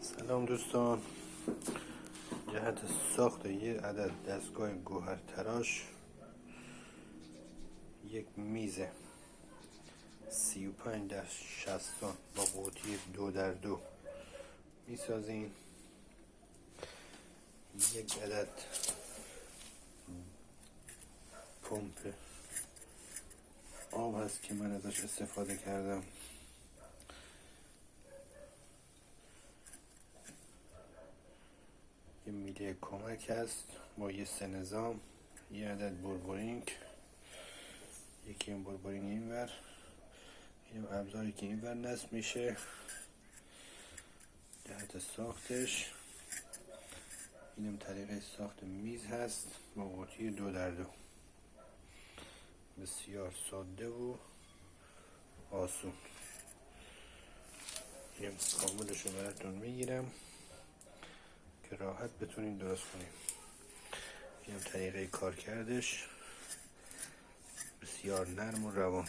سلام دوستان، جهت ساخت یک عدد دستگاه گوهر تراش، یک میز 35-60 با قوطی 2x2 میسازیم. یک عدد پمپ آب هست که من ازش استفاده کردم. یه میله کمک هست با یه سه نظام، یه عدد بربرینگ، یکی این بربرینگ اینور، این ابزاری که اینور نصب میشه. جهت ساختش اینم طریقه ساخت میز هست با قوطی 2x2، بسیار ساده و آسون. یه کاملش رو براتون میگیرم که راحت بتونین درست کنیم. اینم طریقه کار کردش، بسیار نرم و روان.